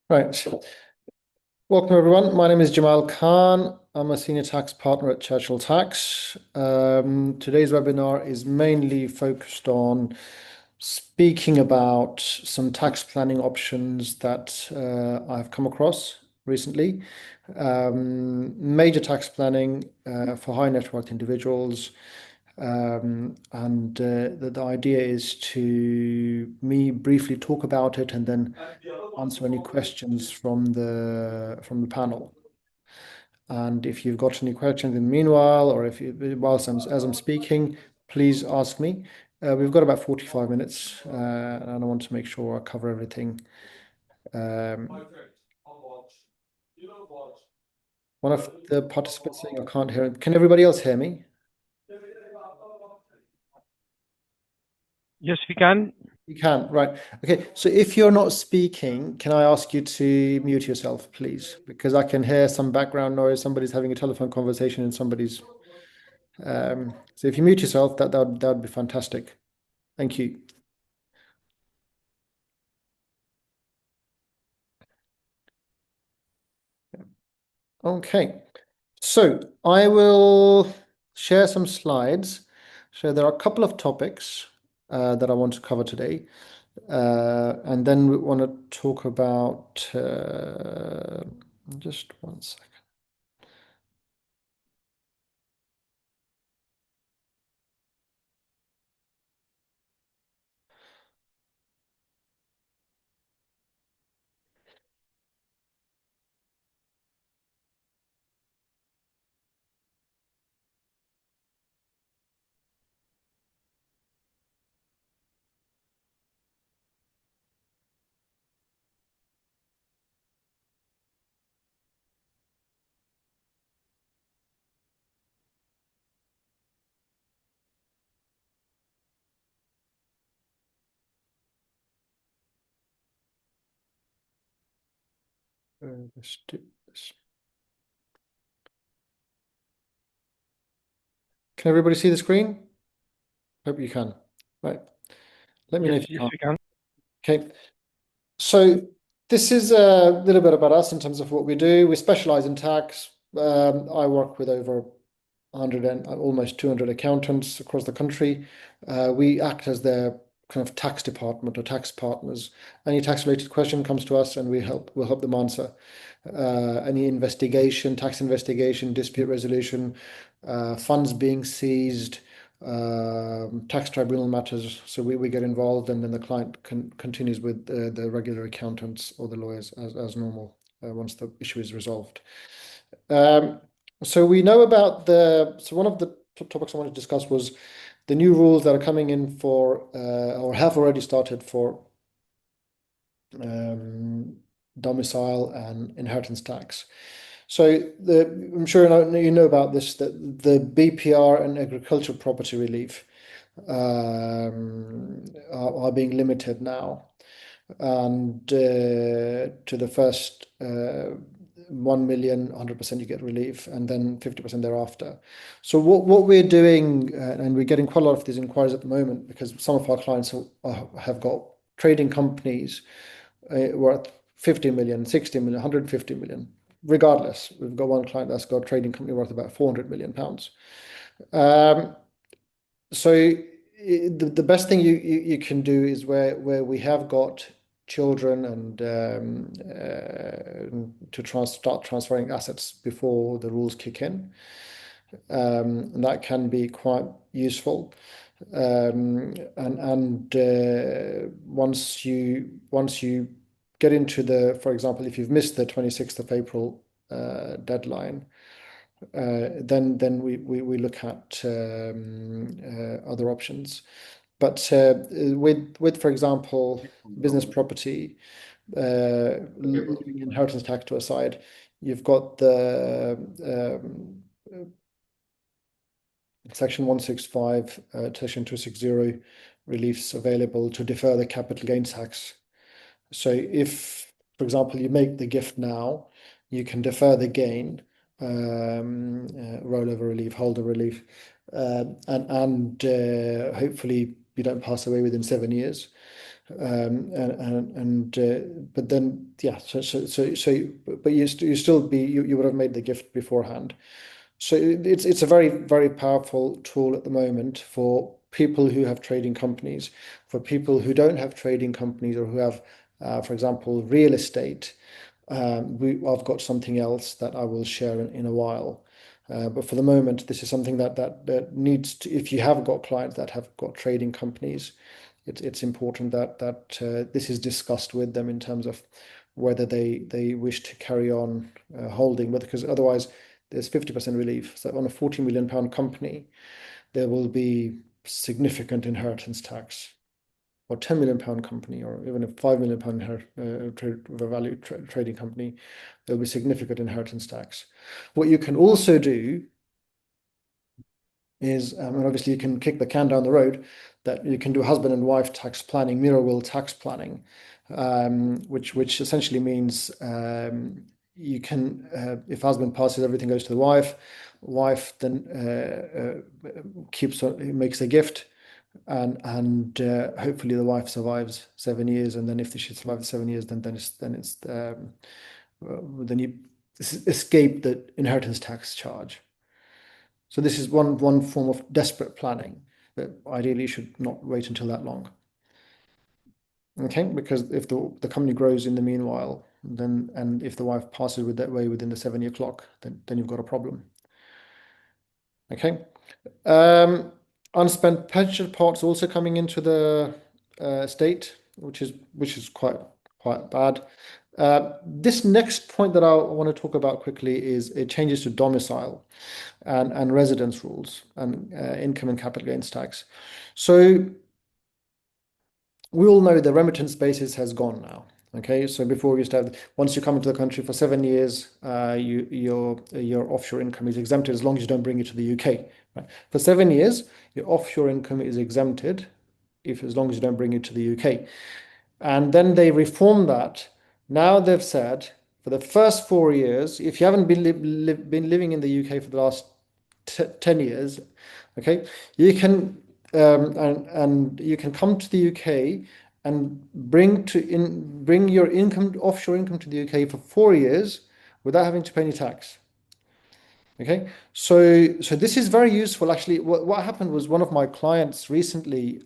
Right. Welcome, everyone. My name is Jamal Khan. I'm a senior tax partner at Churchill Tax. Today's webinar is mainly focused on speaking about some tax planning options that I've come across recently. Major tax planning for high net worth individuals. The idea is to me briefly talk about it and then answer any questions from the panel. And if you've got any questions in the meanwhile, or if you, as I'm speaking, please ask me. We've got about 45 minutes, and I want to make sure I cover everything. One of the participants saying I can't hear him. Can everybody else hear me? Yes, we can. You can, right. Okay, so if you're not speaking, can I ask you to mute yourself, please? Because I can hear some background noise. Somebody's having a telephone conversation and somebody's. So if you mute yourself, that would be fantastic. Thank you. Okay, so I will share some slides. So there are a couple of topics that I want to cover today. And then we want to talk about just one second. Let's do this. Can everybody see the screen? Hope you can. Right. Let me know Yes, if you yes, can't. we can. Okay. So this is a little bit about us in terms of what we do. We specialize in tax. I work with over 100 and almost 200 accountants across the country. We act as their kind of tax department or tax partners. Any tax related question comes to us and we'll help them answer. Any investigation, tax investigation, dispute resolution, funds being seized, tax tribunal matters. So we get involved and then the client continues with the regular accountants or the lawyers as normal once the issue is resolved. So we know about so one of the topics I wanted to discuss was the new rules that are coming in for or have already started for domicile and inheritance tax. So I'm sure you know about this, that the BPR and agricultural property relief are being limited now, and to the first 1 million, 100% you get relief, and then 50% thereafter. So what we're doing, and we're getting quite a lot of these inquiries at the moment because some of our clients have got trading companies worth 50 million, 60 million, 150 million. Regardless, we've got one client that's got a trading company worth about 400 million pounds. So the best thing you can do is where we have got children and to start transferring assets before the rules kick in. And that can be quite useful. Once you get into for example, if you've missed the 26th of April deadline, then we look at other options. But with for example, business property, leaving inheritance tax to a side, you've got the Section 165, Section 260 reliefs available to defer the capital gains tax. So if, for example, you make the gift now, you can defer the gain, rollover relief, holder relief, and hopefully you don't pass away within 7 years. But then, yeah, but you still you would have made the gift beforehand. So it's a very, very powerful tool at the moment for people who have trading companies, for people who don't have trading companies or who have, for example, real estate. I've got something else that I will share in a while. But for the moment, this is something that needs to, if you have got clients that have got trading companies, it's important that this is discussed with them in terms of whether they wish to carry on holding, but because otherwise there's 50% relief. So on a 40 million pound company, there will be significant inheritance tax. Or 10 million pound company, or even a 5 million pound trading company, there'll be significant inheritance tax. What you can also do is, and obviously you can kick the can down the road, that you can do husband and wife tax planning, mirror will tax planning, which essentially means you can, if husband passes, everything goes to the wife. Wife then makes a gift, and hopefully the wife survives 7 years, and then if she survives 7 years, then you escape the inheritance tax charge. So this is one form of desperate planning that ideally should not wait until that long. Okay, because if the company grows in the meanwhile, then and if the wife passes with that way within the 7 year clock, then you've got a problem. Okay. Unspent pension pots also coming into the state, which is quite bad. This next point that I want to talk about quickly is it changes to domicile and residence rules and income and capital gains tax. So we all know the remittance basis has gone now. Okay, so before we used to have, once you come into the country for 7 years, your offshore income is exempted as long as you don't bring it to the UK. Right? For 7 years, your offshore income is exempted if as long as you don't bring it to the UK. And then they reformed that. Now they've said for the first 4 years, if you haven't been living in the UK for the last 10 years, okay, you can and you can come to the UK and bring your income, offshore income to the UK for 4 years without having to pay any tax. Okay, so this is very useful. Actually, what happened was one of my clients recently,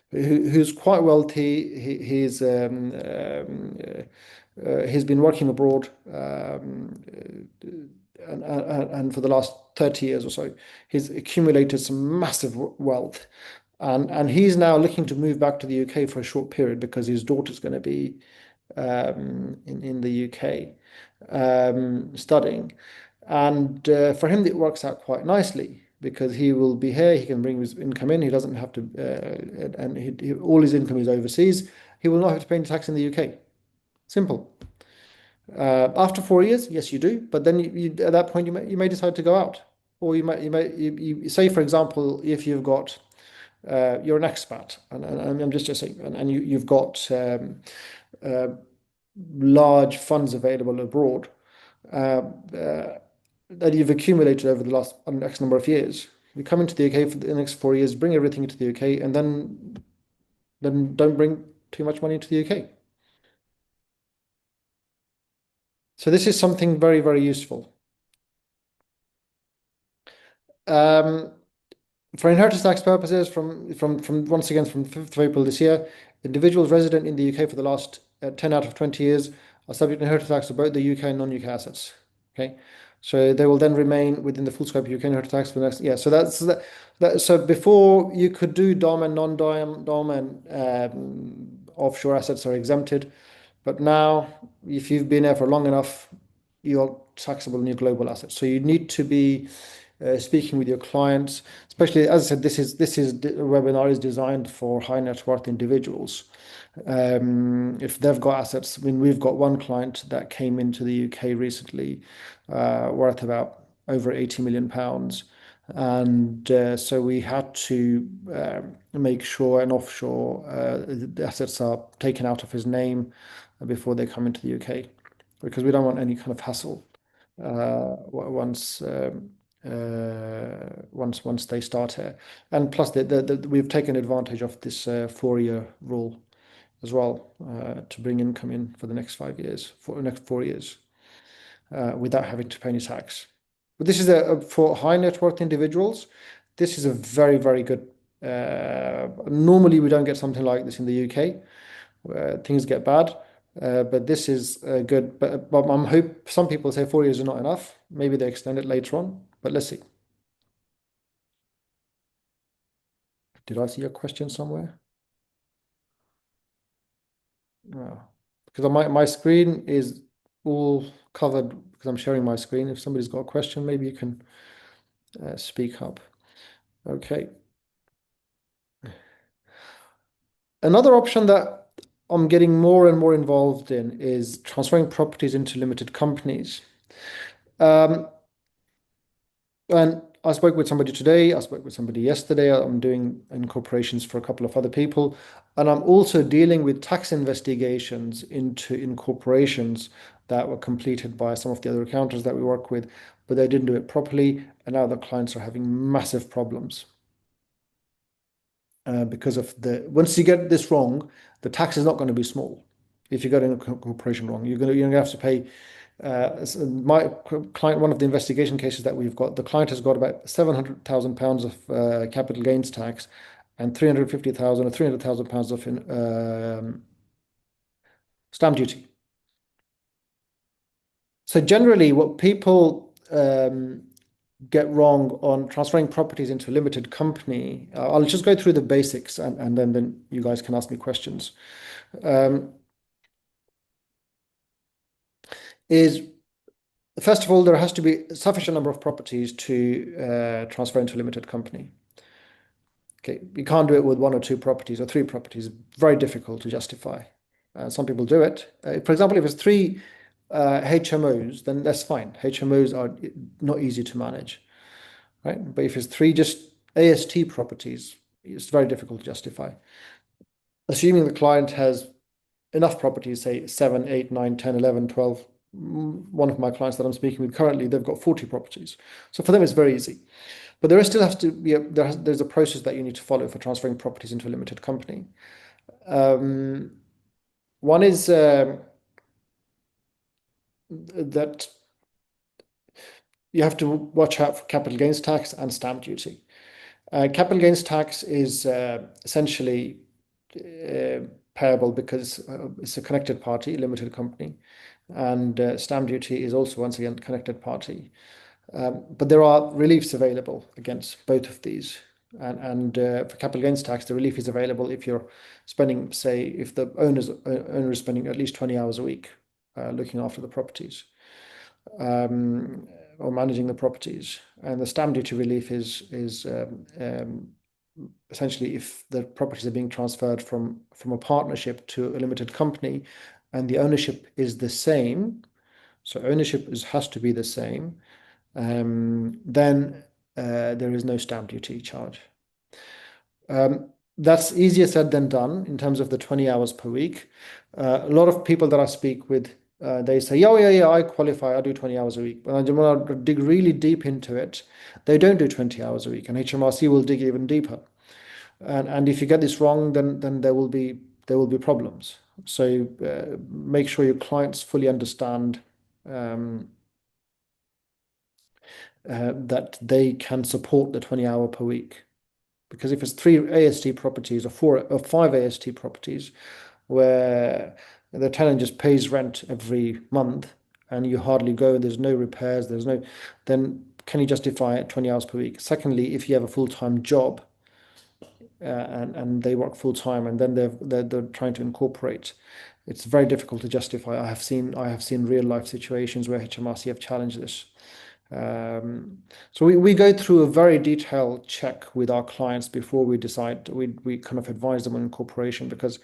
who's quite wealthy. He's been working abroad, and for the last 30 years or so, he's accumulated some massive wealth, and he's now looking to move back to the UK for a short period because his daughter's going to be in the UK studying. And for him, it works out quite nicely because he will be here, he can bring his income in, he doesn't have to, and all his income is overseas. He will not have to pay any tax in the UK. Simple. After 4 years, yes, you do, but then at that point you may decide to go out, or you say, for example, if you've got you're an expat, and I'm just saying, and you've got uh, large funds available abroad uh, uh, that you've accumulated over the last X number of years. You come into the UK for the next 4 years, bring everything into the UK, and then don't bring too much money into the UK. So this is something very, very useful. Um, For inheritance tax purposes, from once again from 5th of April this year, individuals resident in the UK for the last 10 out of 20 years are subject to inheritance tax for both the UK and non-UK assets. Okay, so they will then remain within the full scope of UK inheritance tax for the next. Yeah, so so before you could do dom and non-dom and offshore assets are exempted, but now if you've been there for long enough, you're taxable in your global assets. So you need to be speaking with your clients, especially as I said, this is the webinar is designed for high net worth individuals. If they've got assets, I mean, we've got one client that came into the UK recently, worth about over 80 million pounds. And so we had to make sure an offshore the assets are taken out of his name before they come into the UK, because we don't want any kind of hassle once. once they start here. And plus, we've taken advantage of this 4-year rule as well to bring income in for the next 5 years, for the next 4 years, without having to pay any tax. But this is for high net worth individuals. This is a very, very good. Normally, we don't get something like this in the UK, where things get bad. But this is good. But I'm hope some people say 4 years are not enough. Maybe they extend it later on. But let's see. Did I see a question somewhere? No. Because my screen is all covered because I'm sharing my screen. If somebody's got a question, maybe you can speak up. Okay. Another option that I'm getting more and more involved in is transferring properties into limited companies. Um, and I spoke with somebody today, I spoke with somebody yesterday. I'm doing incorporations for a couple of other people. And I'm also dealing with tax investigations into incorporations that were completed by some of the other accountants that we work with, but they didn't do it properly. And now the clients are having massive problems because of once you get this wrong, the tax is not going to be small. If you get an incorporation wrong, you're going to have to pay. My client, one of the investigation cases that we've got, the client has got about £700,000 of capital gains tax and 350,000 or £300,000 of stamp duty. So generally, what people get wrong on transferring properties into a limited company, I'll just go through the basics and then you guys can ask me questions. Is First of all, there has to be a sufficient number of properties to transfer into a limited company. Okay, you can't do it with 1 or 2 properties or 3 properties. Very difficult to justify. Some people do it. For example, if it's 3 HMOs, then that's fine. HMOs are not easy to manage, right? But if it's 3 just AST properties, it's very difficult to justify. Assuming the client has enough properties, say 7, 8, 9, 10, 11, 12. One of my clients that I'm speaking with currently, they've got 40 properties. So for them, it's very easy. But there still has to be there's a process that you need to follow for transferring properties into a limited company. One is that you have to watch out for capital gains tax and stamp duty. Capital gains tax is essentially payable because it's a connected party, limited company, and stamp duty is also once again connected party. But there are reliefs available against both of these. And for capital gains tax, the relief is available if you're spending, say, if the owner is spending at least 20 hours a week looking after the properties or managing the properties. And the stamp duty relief is essentially if the properties are being transferred from a partnership to a limited company and the ownership is the same, so ownership has to be the same, then there is no stamp duty charge. That's easier said than done in terms of the 20 hours per week. A lot of people that I speak with, they say, yeah, I qualify, I do 20 hours a week. But when I dig really deep into it, they don't do 20 hours a week, and HMRC will dig even deeper. And if you get this wrong, then there will be problems. So make sure your clients fully understand that they can support the 20-hour per week. Because if it's 3 AST properties or 4 or 5 AST properties where the tenant just pays rent every month and you hardly go, there's no repairs, then can you justify it 20 hours per week? Secondly, if you have a full-time job and they work full-time and then they're trying to incorporate, it's very difficult to justify. I have seen real life situations where HMRC have challenged this. So we go through a very detailed check with our clients before we decide. We kind of advise them on incorporation, because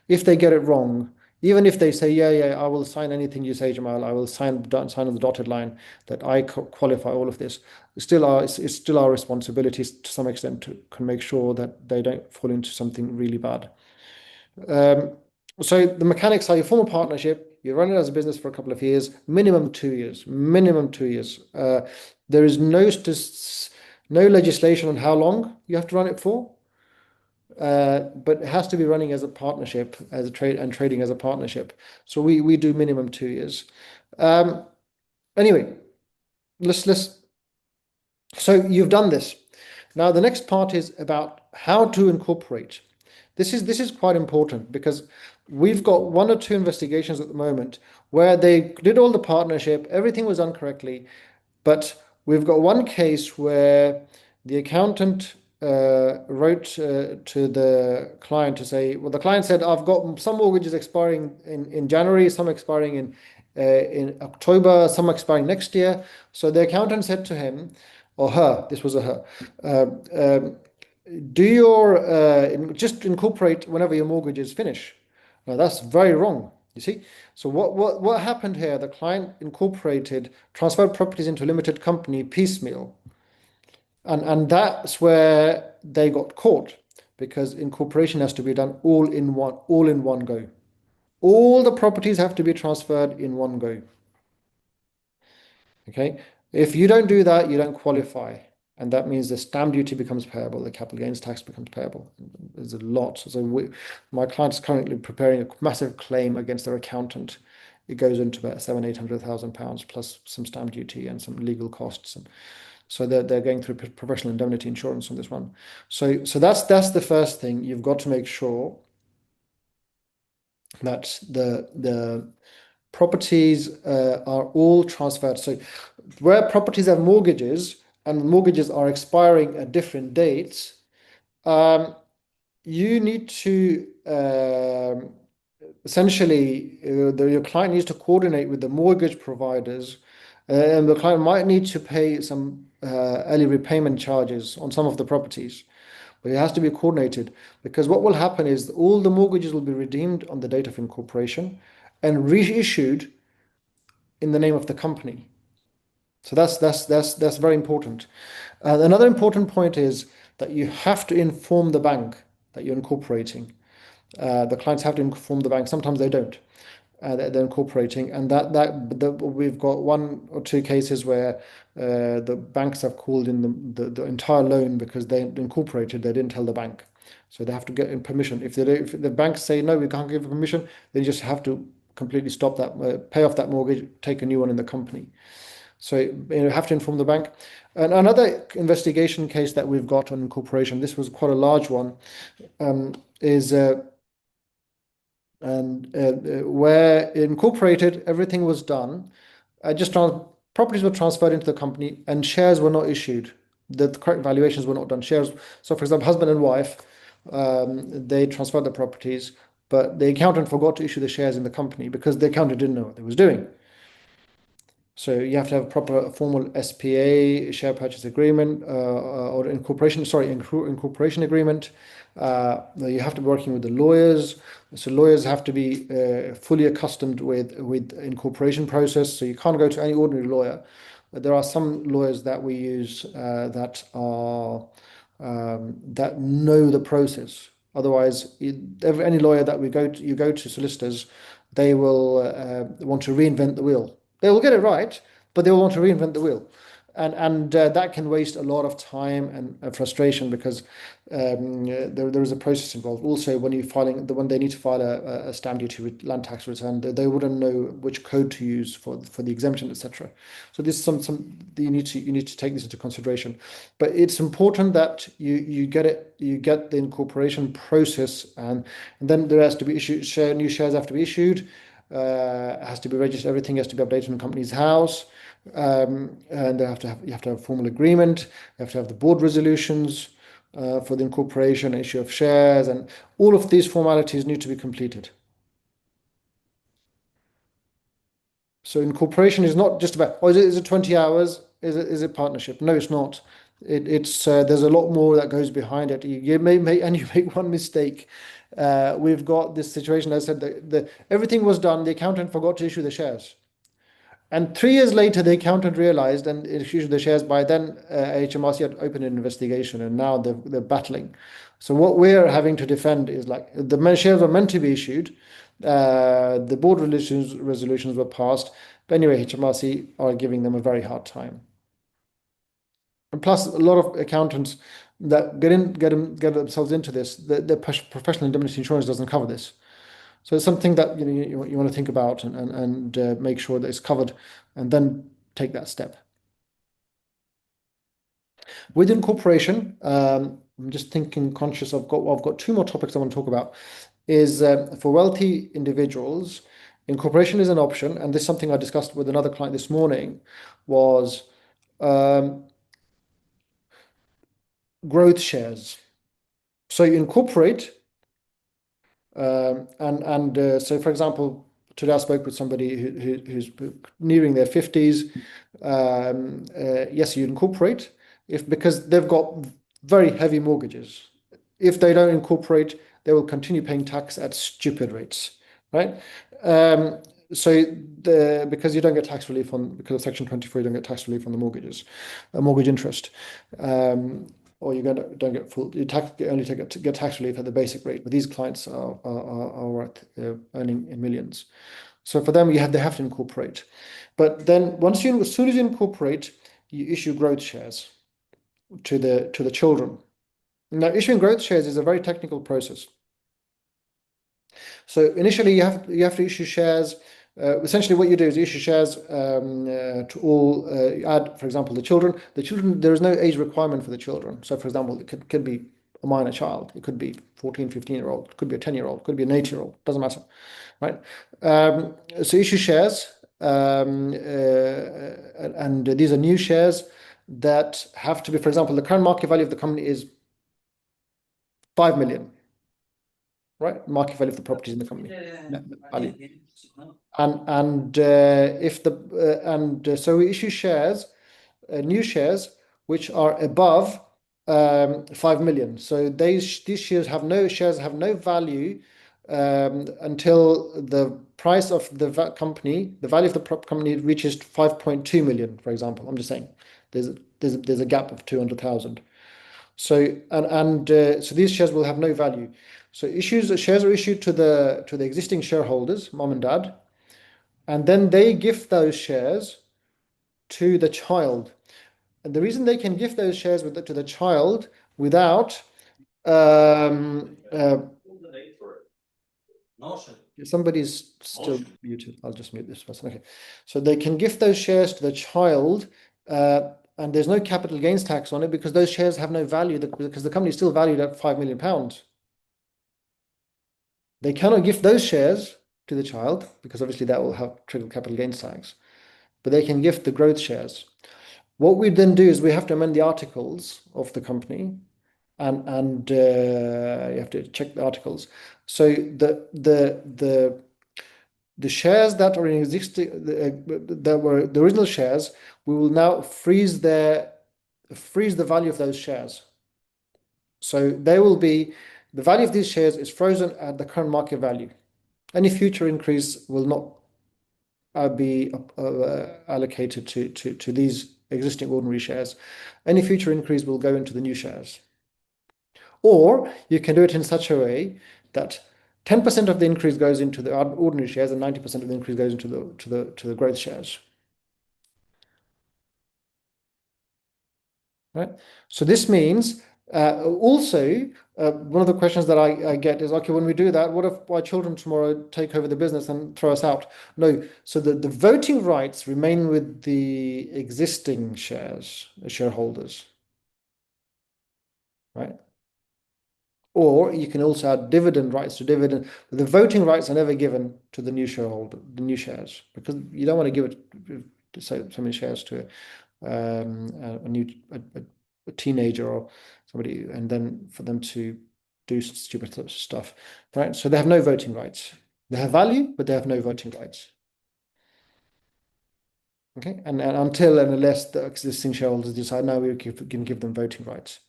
if they get it wrong, even if they say, yeah, I will sign anything you say, Jamal, I will sign on the dotted line that I qualify all of this, it's still our responsibility to some extent to can make sure that they don't fall into something really bad. So the mechanics are you form a partnership, you run it as a business for a couple of years, minimum 2 years, minimum 2 years. There is no legislation on how long you have to run it for, but it has to be running as a partnership, as a trade and trading as a partnership. So we do minimum 2 years. Anyway, let's. So you've done this. Now the next part is about how to incorporate. This is quite important because we've got one or two investigations at the moment where they did all the partnership, everything was done correctly, but we've got one case where the accountant wrote to the client to say, well, the client said, I've got some mortgages expiring in January, some expiring in October, some expiring next year. So the accountant said to him, or her, this was a her, do your just incorporate whenever your mortgages finish. Now that's very wrong. You see, so what happened here? The client incorporated, transferred properties into a limited company piecemeal, and that's where they got caught because incorporation has to be done all in one go. All the properties have to be transferred in one go. Okay, if you don't do that, you don't qualify. And that means the stamp duty becomes payable, the capital gains tax becomes payable. There's a lot. So my client is currently preparing a massive claim against their accountant. It goes into about £700,000-800,000 plus some stamp duty and some legal costs. And so they're going through professional indemnity insurance on this one. So that's the first thing. You've got to make sure that the properties are all transferred. So where properties have mortgages and the mortgages are expiring at different dates, you need to essentially your client needs to coordinate with the mortgage providers, and the client might need to pay some early repayment charges on some of the properties. But it has to be coordinated because what will happen is all the mortgages will be redeemed on the date of incorporation and reissued in the name of the company. So that's very important. Another important point is that you have to inform the bank that you're incorporating. The clients have to inform the bank. Sometimes they don't. They're incorporating, and we've got one or two cases where the banks have called in the entire loan because they incorporated. They didn't tell the bank, so they have to get in permission. If the banks say no, we can't give permission, they just have to completely stop that, pay off that mortgage, take a new one in the company. So you have to inform the bank. And another investigation case that we've got on incorporation, this was quite a large one, is where incorporated, everything was done. Properties were transferred into the company and shares were not issued. The correct valuations were not done. Shares. So, for example, husband and wife, they transferred the properties, but the accountant forgot to issue the shares in the company because the accountant didn't know what they was doing. So you have to have a proper formal SPA, share purchase agreement, or incorporation agreement. You have to be working with the lawyers. So lawyers have to be fully accustomed with incorporation process. So you can't go to any ordinary lawyer. There are some lawyers that we use that know the process. Otherwise, any lawyer that you go to solicitors, they will want to reinvent the wheel. They will get it right, but they will want to reinvent the wheel. And that can waste a lot of time and frustration because there is a process involved. Also, when they need to file a stamp duty land tax return, they wouldn't know which code to use for the exemption, etc. So this is some you need to take this into consideration. But it's important that you get the incorporation process, and then there has to be new shares have to be issued. Has to be registered. Everything has to be updated in the company's house, and you have to have a formal agreement. You have to have the board resolutions for the incorporation, issue of shares, and all of these formalities need to be completed. So incorporation is not just about, is it 20 hours? Is it partnership? No, it's not. It's there's a lot more that goes behind it. You may make one mistake. We've got this situation. I said that everything was done. The accountant forgot to issue the shares, and 3 years later, the accountant realized and issued the shares. By then, HMRC had opened an investigation, and now they're battling. So what we're having to defend is like the shares are meant to be issued. The board resolutions were passed. But anyway, HMRC are giving them a very hard time. And plus, a lot of accountants that get themselves into this, their professional indemnity insurance doesn't cover this. So it's something that you want to think about and make sure that it's covered, and then take that step. With incorporation, I'm just thinking conscious. I've got two more topics I want to talk about. Is for wealthy individuals, incorporation is an option, and this is something I discussed with another client this morning. Was um, growth shares. So you incorporate, so for example, today I spoke with somebody who's nearing their 50s. Yes, you incorporate if because they've got very heavy mortgages. If they don't incorporate, they will continue paying tax at stupid rates, right? Um, so because you don't get tax relief on because of Section 24, you don't get tax relief on the mortgages, mortgage interest. Or don't get full, you only get tax relief at the basic rate. But these clients are worth earning in millions. So for them, they have to incorporate. But then as soon as you incorporate, you issue growth shares to the children. Now, issuing growth shares is a very technical process. So initially, you have to issue shares. Essentially, what you do is you issue shares to all. Add, for example, the children. The children. There is no age requirement for the children. So, for example, it could be a minor child. It could be 14, 15-year-old. It could be a 10-year-old. It could be an 8-year-old. Doesn't matter, right? So issue shares, and these are new shares that have to be. For example, the current market value of the company is 5 million. Right? Market value of the properties in the company, net value. And if the and so we issue shares, new shares, which are above 5 million. So these shares have no value until the price of the company, the value of the company reaches 5.2 million, for example. I'm just saying, there's a gap of 200,000. So so these shares will have no value. So shares are issued to the existing shareholders, mom and dad, and then they gift those shares to the child. And the reason they can gift those shares to the child without somebody's still muted. I'll just mute this person. Okay. So they can gift those shares to the child, and there's no capital gains tax on it because those shares have no value because the company is still valued at £5 million. They cannot gift those shares to the child because obviously that will have trigger capital gains tax, but they can gift the growth shares. What we then do is we have to amend the articles of the company, and you have to check the articles. So the shares that are in existing that were the original shares, we will now freeze the value of those shares. So the value of these shares is frozen at the current market value. Any future increase will not be allocated to these existing ordinary shares. Any future increase will go into the new shares. Or you can do it in such a way that 10% of the increase goes into the ordinary shares and 90% of the increase goes into the growth shares. Right? So this means also one of the questions that I get is, okay, when we do that, what if our children tomorrow take over the business and throw us out? No. So the voting rights remain with the existing shareholders. Right? Or you can also add dividend rights to dividend. The voting rights are never given to the new shareholder, the new shares, because you don't want to give it to so many shares to a teenager or somebody, and then for them to do stupid stuff, right? So they have no voting rights. They have value, but they have no voting rights. Okay, and until and unless the existing shareholders decide, now we can give them voting rights.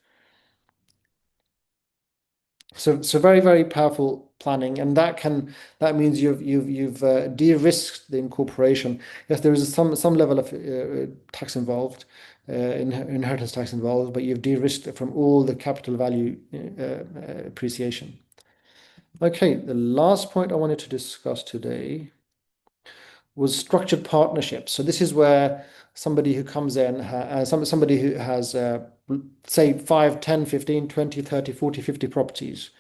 So very, very powerful planning, and that means you've de-risked the incorporation. Yes, there is some level of tax involved, inheritance tax involved, but you've de-risked it from all the capital value appreciation. Okay, the last point I wanted to discuss today was structured partnerships. So this is where somebody who comes in, somebody who has, say, 5, 10, 15, 20, 30, 40, 50 properties,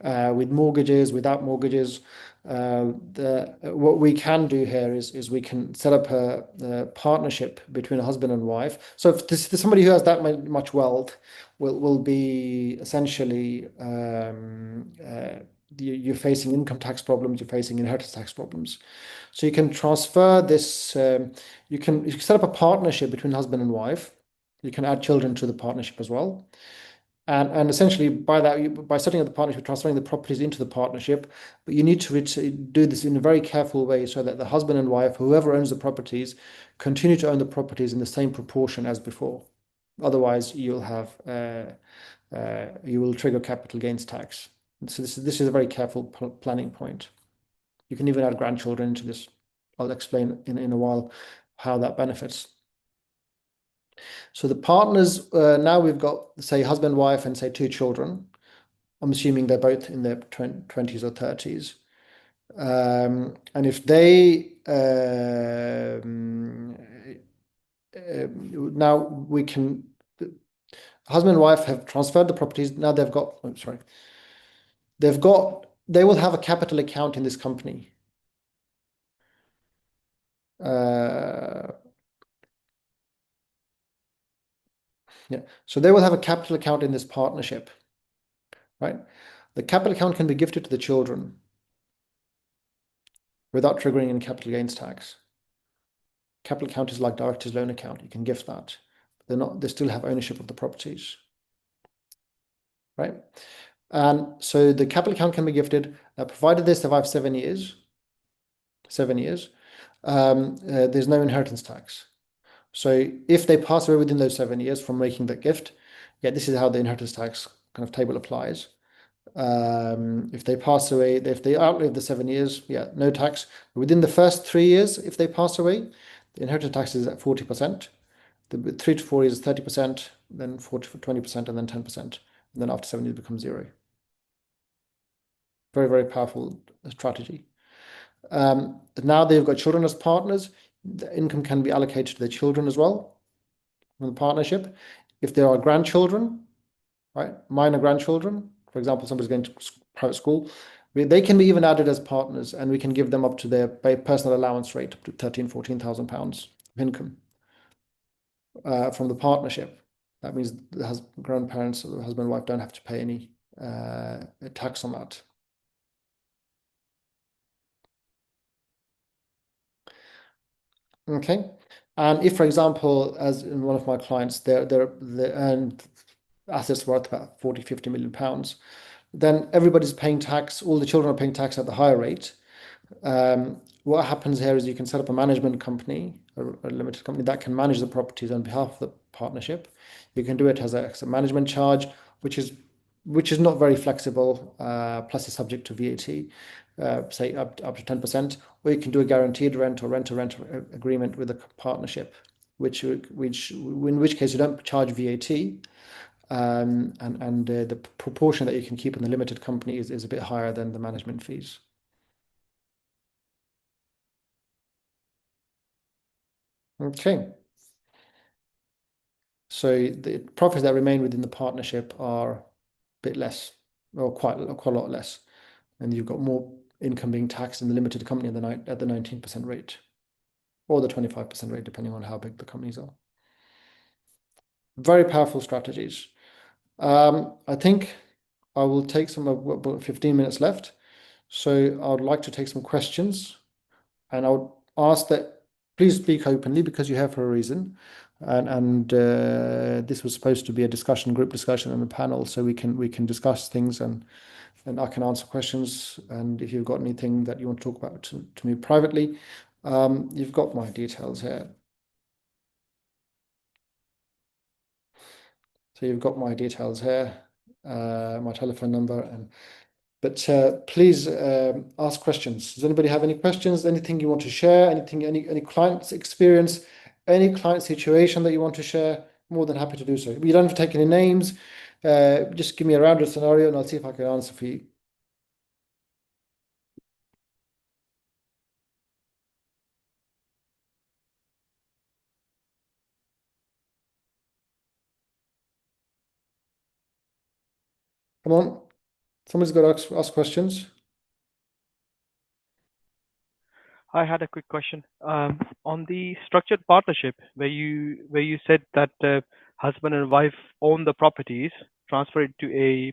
with mortgages, without mortgages. What we can do here is we can set up a partnership between a husband and wife. So if this somebody who has that much wealth will be essentially, you're facing income tax problems, you're facing inheritance tax problems. So you can transfer this. You can set up a partnership between husband and wife. You can add children to the partnership as well. And essentially, by that, by setting up the partnership, transferring the properties into the partnership, but you need to do this in a very careful way so that the husband and wife, whoever owns the properties, continue to own the properties in the same proportion as before. Otherwise, you will trigger capital gains tax. So this is a very careful planning point. You can even add grandchildren into this. I'll explain in a while how that benefits. So the partners, now we've got, say, husband, wife, and say 2 children. I'm assuming they're both in their 20s or 30s. And if they, now we can, husband and wife have transferred the properties. Now they will have a capital account in this company. Yeah. So they will have a capital account in this partnership, right? The capital account can be gifted to the children without triggering any capital gains tax. Capital account is like director's loan account. You can gift that. They still have ownership of the properties, right? And so the capital account can be gifted, provided they survive 7 years. 7 years, there's no inheritance tax. So if they pass away within those 7 years from making that gift, yeah, this is how the inheritance tax kind of table applies. If they pass away, if they outlive the 7 years, yeah, no tax. Within the first 3 years, if they pass away, the inheritance tax is at 40%. The 3 to 4 years is 30%, then 40 for 20%, and then 10%. And then after 7 years, it becomes zero. Very, very powerful strategy. Now they've got children as partners. The income can be allocated to their children as well in the partnership. If there are grandchildren, right, minor grandchildren, for example, somebody's going to private school, they can be even added as partners, and we can give them up to their personal allowance rate, up to 13,000, 14,000 pounds of income from the partnership. That means the grandparents, the husband and wife, don't have to pay any tax on that. Okay. And if, for example, as in one of my clients, they earn assets worth about 40, 50 million pounds, then everybody's paying tax, all the children are paying tax at the higher rate. What happens here is you can set up a management company, a limited company that can manage the properties on behalf of the partnership. You can do it as a management charge, which is not very flexible, plus it's subject to VAT, say up to 10%, or you can do a guaranteed rent or rent agreement with a partnership, in which case you don't charge VAT, and the proportion that you can keep in the limited company is a bit higher than the management fees. Okay. So the profits that remain within the partnership are a bit less, or quite a lot less, and you've got more income being taxed in the limited company at the 19% rate, or the 25% rate, depending on how big the companies are. Very powerful strategies. I think I will take about 15 minutes left, so I would like to take some questions, and I would ask that please speak openly because you're here for a reason. And this was supposed to be a group discussion and a panel, so we can discuss things, and I can answer questions. And if you've got anything that you want to talk about to me privately, you've got my details here. So you've got my details here, my telephone number, but please ask questions. Does anybody have any questions? Anything you want to share? Any client's experience, any client situation that you want to share? More than happy to do so. You don't have to take any names. Just give me a rounded scenario, and I'll see if I can answer for you. Come on, someone's got to ask questions. I had a quick question. On the structured partnership, where you said that husband and wife own the properties, transfer it to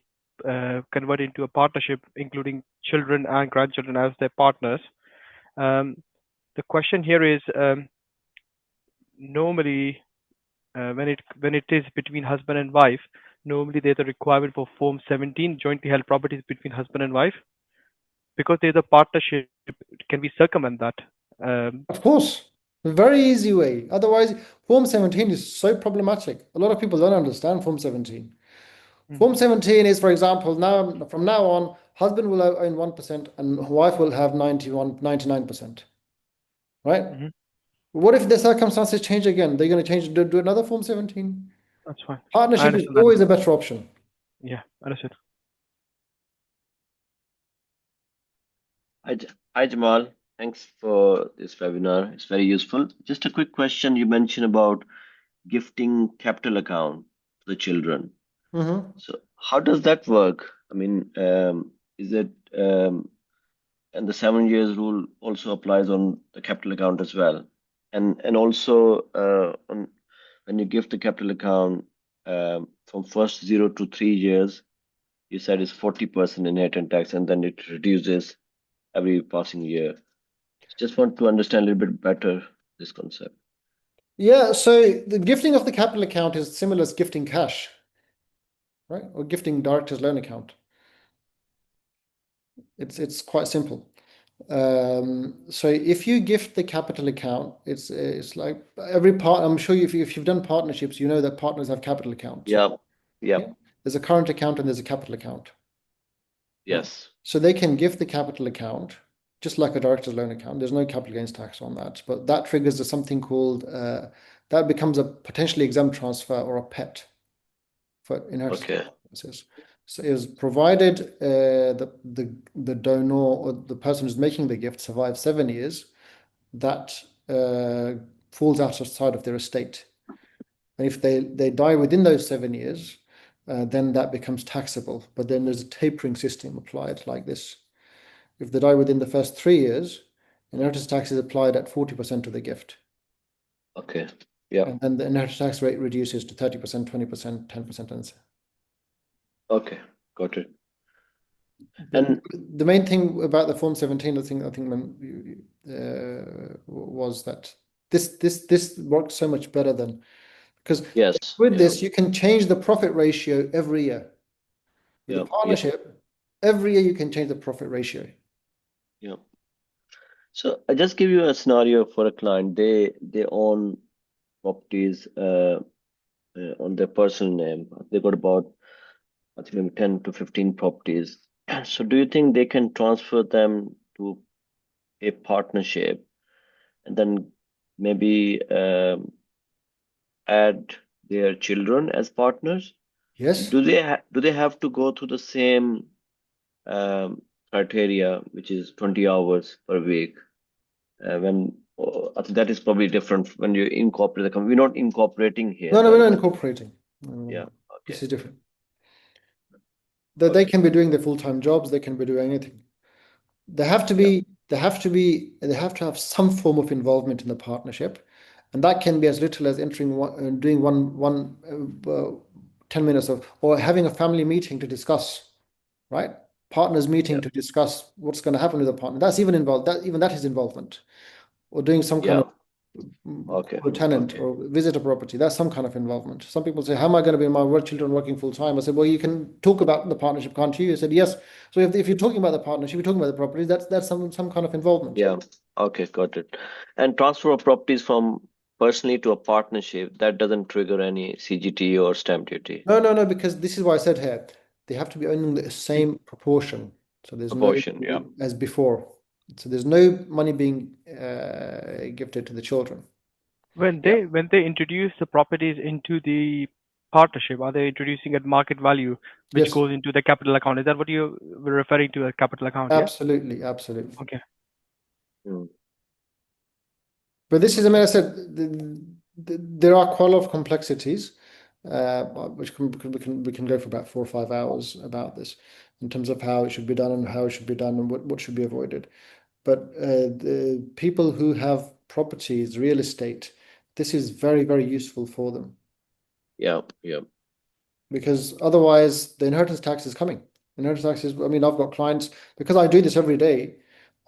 convert it into a partnership, including children and grandchildren as their partners. Um, the question here is, normally, when it is between husband and wife, normally there's a requirement for Form 17, jointly held properties between husband and wife, because there's a partnership. Can we circumvent that? Um, Of course, a very easy way. Otherwise, Form 17 is so problematic. A lot of people don't understand Form 17. mm, Form 17 is, for example, now from now on, husband will own 1% and wife will have 99%, right? mhm. What if the circumstances change again? They're going to change, do another Form 17? That's fine. I Partnership is understand that. always a better option. Yeah, understood. Hi, hi Jamal. Thanks for this webinar. It's very useful. Just a quick question. You mentioned about gifting capital account to the children. Hmm. So how does that work? I mean, is it and the 7 years rule also applies on the capital account as well? And also when you give the capital account from first 0 to 3 years, you said it's 40% inheritance tax, and then it reduces every passing year. Just want to understand a little bit better this concept. Yeah, so the gifting of the capital account is similar as gifting cash, right? Or gifting director's loan account. It's quite simple. So if you gift the capital account, it's like every part. I'm sure if you've done partnerships, you know that partners have capital accounts. Yeah, yeah, Yeah, there's a current account and there's a capital account, right? yes, So they can gift the capital account just like a director's loan account. There's no capital gains tax on that, but that triggers something called that becomes a potentially exempt transfer or a PET for inheritance okay, purposes. So it is provided the donor or the person who's making the gift survives 7 years, that falls outside of their estate. And if they die within those 7 years, then that becomes taxable. But then there's a tapering system applied like this. If they die within the first 3 years, inheritance tax is applied at 40% of the gift. okay, yeah, And then the inheritance tax rate reduces to 30%, 20%, 10%, and so. okay, got it. But And the main thing about the Form 17, I think was that this works so much better than, because yes, with yeah, this you can change the profit ratio every year. With a yeah, yeah, partnership, every year you can change the profit ratio. yeah. So I just give you a scenario for a client. They own properties on their personal name. They got about, I think, maybe 10 to 15 properties. So do you think they can transfer them to a partnership and then maybe add their children as partners? Yes. Do they have to go through the same criteria, which is 20 hours per week? When I think that is probably different when you incorporate the company. We're not incorporating here, No, no, we're right? not incorporating. No, no, Yeah. no. This Okay. is different. They Okay. can be doing their full-time jobs. They can be doing anything. They have to Yeah. be, they have to have some form of involvement in the partnership, and that can be as little as entering doing one 10 minutes of, or having a family meeting to discuss, right? Partners Yeah. meeting to discuss what's going to happen with the partner. That's even involved. That is involvement, or doing some kind Yeah. of Okay. call a tenant Okay. or visit a property. That's some kind of involvement. Some people say, "How am I going to be my work children working full time?" I said, "Well, you can talk about the partnership, can't you?" I said, "Yes." So if you're talking about the partnership, you're talking about the property. That's some kind of involvement. Yeah. Okay. Got it. And transfer of properties from personally to a partnership, that doesn't trigger any CGT or stamp duty No, no, no, because this is why I said here they have to be owning the same proportion. So there's no proportion. Yeah. as before. So there's no money being gifted to the children. When Yeah. they introduce the properties into the partnership, are they introducing at market value, which Yes, goes into the capital account? Is that what you were referring to, a capital account? Yeah. absolutely, absolutely. Okay. Mm, But this is, I mean, okay. I said there are quite a lot of complexities. which we can go for about 4 or 5 hours about this in terms of how it should be done and how it should be done and what should be avoided. But the people who have properties, real estate, this is very, very useful for them Yeah, yeah, because otherwise the inheritance tax is coming. Inheritance tax is, I mean, I've got clients because I do this every day.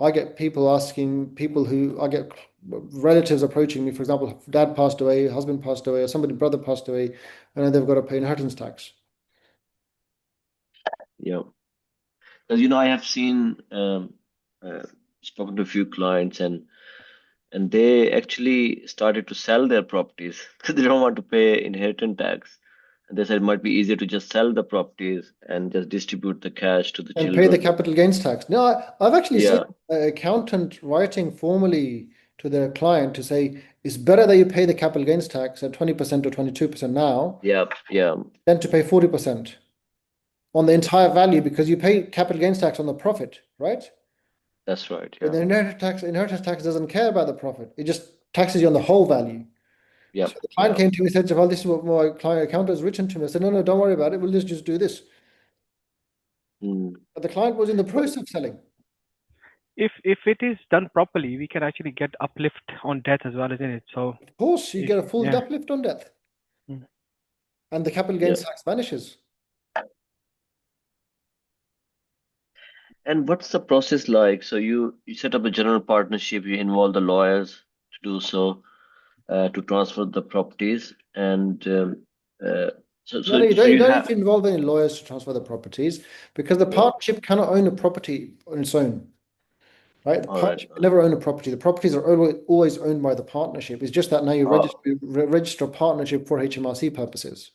I get people asking people who I get relatives approaching me, for example, dad passed away, husband passed away, or somebody, brother passed away, and they've got to pay inheritance tax. yeah. Because I have seen uh, spoken to a few clients, and they actually started to sell their properties because they don't want to pay inheritance tax. And they said it might be easier to just sell the properties and just distribute the cash to the And pay the children. capital gains tax. No, I've actually seen Yeah, an accountant writing formally to their client to say it's better that you pay the capital gains tax at 20% or 22% now yeah, yeah. than to pay 40% on the entire value because you pay capital gains tax on the profit, right? That's right. But Yeah, the inheritance tax doesn't care about the profit. It just taxes you on the whole value. yeah, So the client yeah. came to me and said, well, this is what my client accountant has written to me. I said, no, no, don't worry about it. We'll just do this. Mm. But the client was in the But process of selling. If it is done properly, we can actually get uplift on death as well, isn't it? So Of course, you if get a full yeah. uplift on death Mm. and the capital yeah. gains tax vanishes. And what's the process like? So you set up a general partnership, you involve the lawyers to do so, to transfer the properties, and uh, so No, so no, so you you don't have. need to involve any lawyers to transfer the properties because the Yeah. partnership cannot own a property on its own, right? The All right. partnership can never own a property. The properties are always owned by the partnership. It's just that now you Oh, register a partnership for HMRC purposes.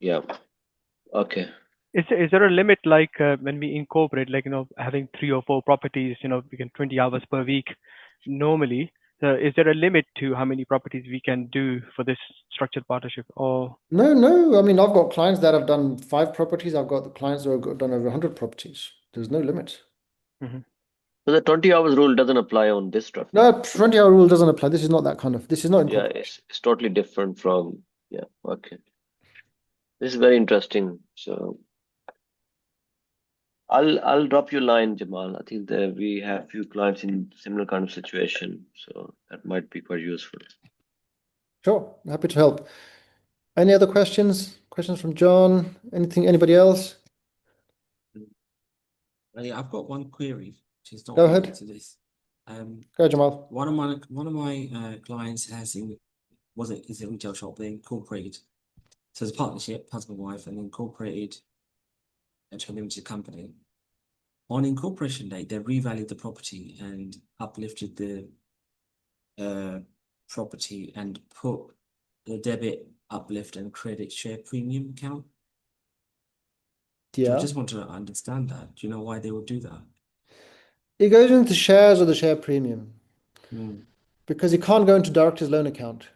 yeah. Okay. Is there a limit like when we incorporate, like having 3 or 4 properties, we can 20 hours per week normally. Is there a limit to how many properties we can do for this structured partnership? Or No, no. I mean, I've got clients that have done 5 properties. I've got the clients who have done over 100 properties. There's no limit. Mhm. So the 20 hours rule doesn't apply on this structure. No, 20-hour rule doesn't apply. This is not that kind of, this is not Yeah, incorporation. it's totally different from. Yeah. Okay. This is very interesting. So I'll drop you a line, Jamal. I think that we have few clients in similar kind of situation, so that might be quite useful. Sure, happy to help. Any other questions? Questions from John? Anything, anybody else? Yeah, I've got one query, which is not Go related ahead. to this. Um, Go, Jamal. one of my clients is a retail shop. They incorporated, so it's a partnership, husband and wife, and incorporated into a limited company. On incorporation date, they revalued the property and uplifted the property and put the debit uplift and credit share premium account. So I Yeah. just want to understand that. Do you know why they would do that? It goes into shares or the share premium Hmm. because it can't go into director's loan account.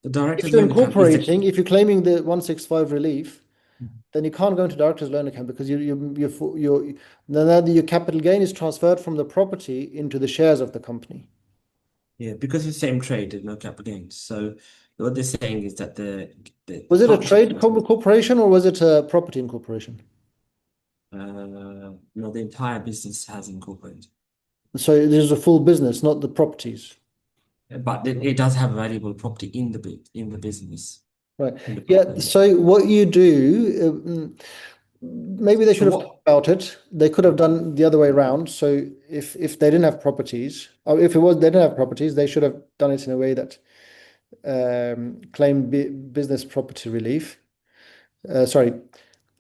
The If director's you're loan account is incorporating, if you're claiming the 165 relief, Mhm. then you can't go into director's loan account because then your capital gain is transferred from the property into the shares of the company. Yeah, because it's the same trade, there's no capital gains. So what they're saying is that the Was it a partnership trade company, corporation or was it a property incorporation? the entire business has incorporated. So this is a full business, not the properties. But it does have a valuable property in the business, Right. in the Yeah. property. So what you do, maybe they So should have thought about it. They could have done the other way around. So if they didn't have properties, or if it was they didn't have properties, they should have done it in a way that claim business property relief. Sorry,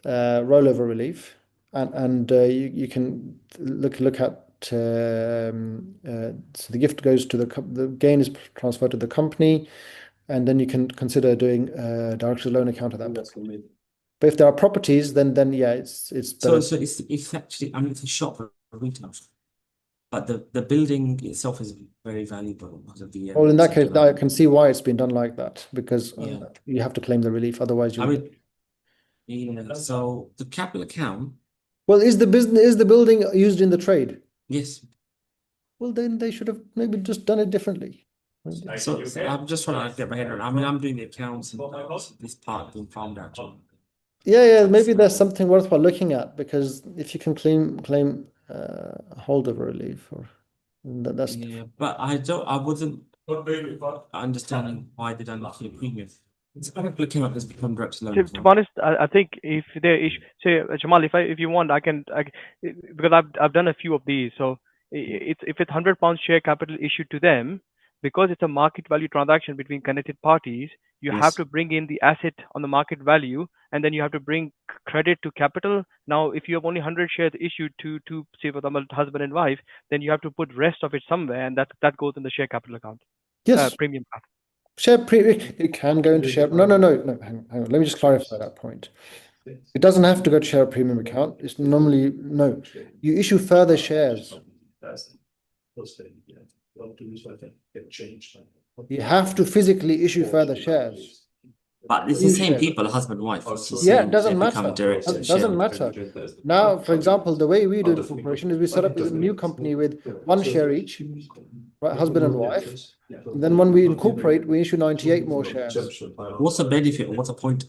rollover relief, and you can look at so the gift goes to the gain is transferred to the company, and then you can consider doing a director's loan account at that point. That's what I mean. But if there are properties, then yeah, it's better. So it's actually, I mean, it's a shop, a retail shop, but the building itself is very valuable because of the Well, in that case, I development. can see why it's been done like that because Yeah. you have to claim the relief, otherwise I you'll. mean, yeah. So the capital account, Well, is the building used in the trade? yes. Well, then they should have maybe just done it differently. So I'm just trying to get my head around. I mean, I'm doing the accounts and this part being farmed out to Yeah, maybe there's something worthwhile looking at, because if you can claim holdover relief, or that's yeah, but I wasn't understanding why they don't look at premium. It's kind of looking at this become direct loan as To be well. honest, I think if there is, say, Jamal, if you want, because I've done a few of these. So it's if it's £100 share capital issued to them, because it's a market value transaction between connected parties, you have Yes. to bring in the asset on the market value, and then you have to bring credit to capital. Now, if you have only 100 shares issued to say for example husband and wife, then you have to put rest of it somewhere, and that goes in the share capital account, yes. premium account. It can go into share. No. Hang on. Let me just clarify that point. It doesn't have to go to share premium account. It's normally no. You issue further shares. You have to physically issue further shares. But it's the same people, husband and wife. Yeah, it doesn't they become matter. direct Doesn't matter. Now, for example, the way we do incorporation is we set up a new company with one share each, right, husband and wife. And then when we incorporate, we issue 98 more shares. What's the benefit? What's the point?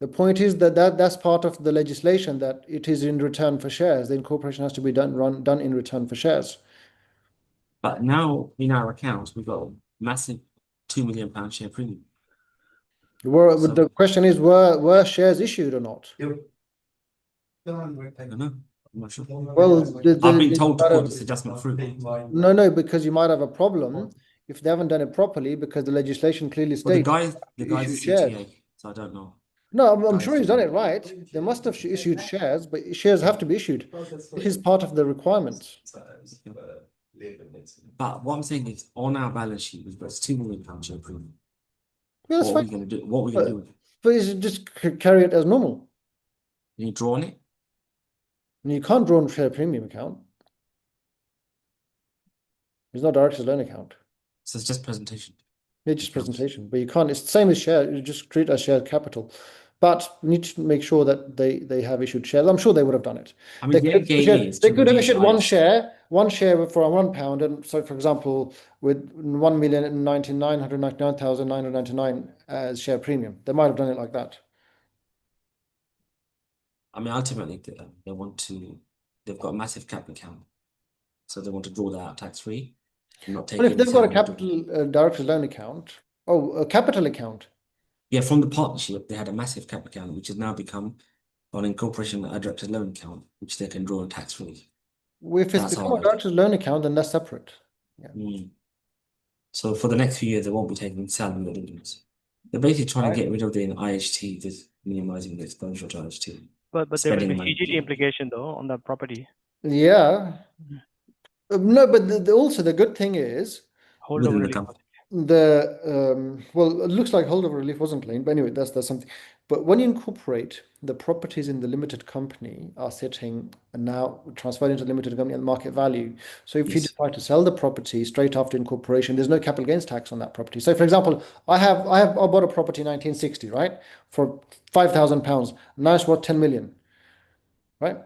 The point is that's part of the legislation, that it is in return for shares. The incorporation has to be done in return for shares. But now in our accounts, we've got a massive £2 million share premium. The question is, were shares issued or not? I don't know. I'm not sure. Well, I've been told to put this adjustment through. No, because you might have a problem if they haven't done it properly, because the legislation clearly Well, states the guy's issue shares. CTA, so I don't know. No, I'm sure he's done it right. They must have issued shares, but shares have to be issued. This is part of the requirements. But what I'm saying is, on our balance sheet, we've got £2 million share premium. Yeah, that's What are we fine. going to do? What are we going to do with it? But you should just carry it as normal. Can you draw on it? And you can't draw on share premium account. It's not director's loan account. So it's just presentation. It's just presentation, but you can't. It's the same as share. You just treat it as share capital. But you need to make sure that they have issued shares. I'm sure they would have done it. I mean, They could have issued one share for £1, and so, for example, with 1,099,999 as share premium, they might have done it like that. I mean, ultimately, they've got a massive cap account, so they want to draw that out tax-free. Not But if they've got a capital director's loan account, a capital account. Yeah, from the partnership, they had a massive cap account, which has now become an incorporation, a director's loan account, which they can draw on tax-free. If it's become a director's loan account, then that's separate. Yeah. So for the next few years, they won't be taking salary dividends. They're basically trying to get rid of the IHT, just minimizing the exposure to IHT. But there will be CGT implication though on that property. Yeah. No, but also the good thing is Holdover relief. Well, it looks like holdover relief wasn't claimed, but anyway, that's something. But when you incorporate, the properties in the limited company are sitting and now transferred into the limited company at market value. So if you decide to sell the property straight after incorporation, there's no capital gains tax on that property. So, for example, I bought a property in 1960, right, for £5,000. Now it's worth 10 million, right?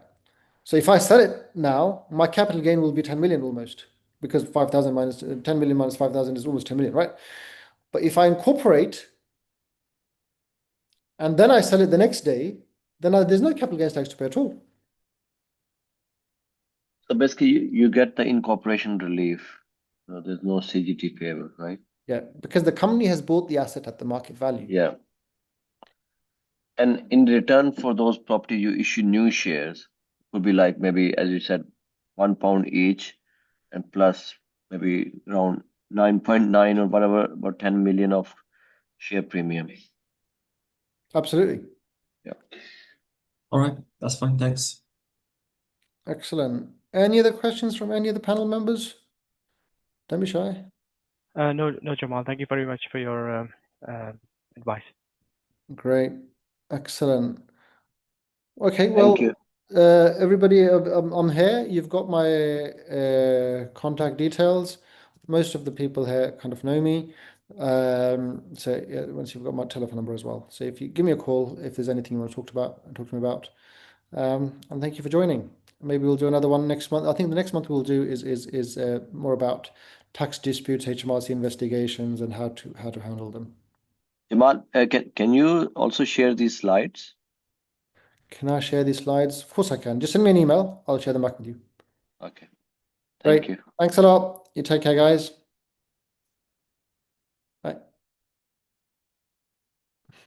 So if I sell it now, my capital gain will be 10 million almost, because 5,000 minus 10 million minus 5,000 is almost 10 million, right? But if I incorporate and then I sell it the next day, then there's no capital gains tax to pay at all. So basically, you get the incorporation relief. There's no CGT payable, right? Yeah, because the company has bought the asset at the market value. Yeah. And in return for those property, you issue new shares. Would be like maybe, as you said, £1 each, and plus maybe around 9.9 or whatever, about 10 million of share premium. Absolutely. Yeah. All right, that's fine. Thanks. Excellent. Any other questions from any of the panel members? Don't be shy. No, Jamal. Thank you very much for your advice. Great. Excellent. Okay, well, Thank you. everybody, I'm here. You've got my contact details. Most of the people here kind of know me. So yeah, once you've got my telephone number as well. So if you give me a call if there's anything you want to talk to me about. And thank you for joining. Maybe we'll do another one next month. I think the next month we'll do is more about tax disputes, HMRC investigations, and how to handle them. Jamal, can you also share these slides? Can I share these slides? Of course I can. Just send me an email. I'll share them back with you. Okay. Great. Thank you. Thanks a lot. You take care, guys.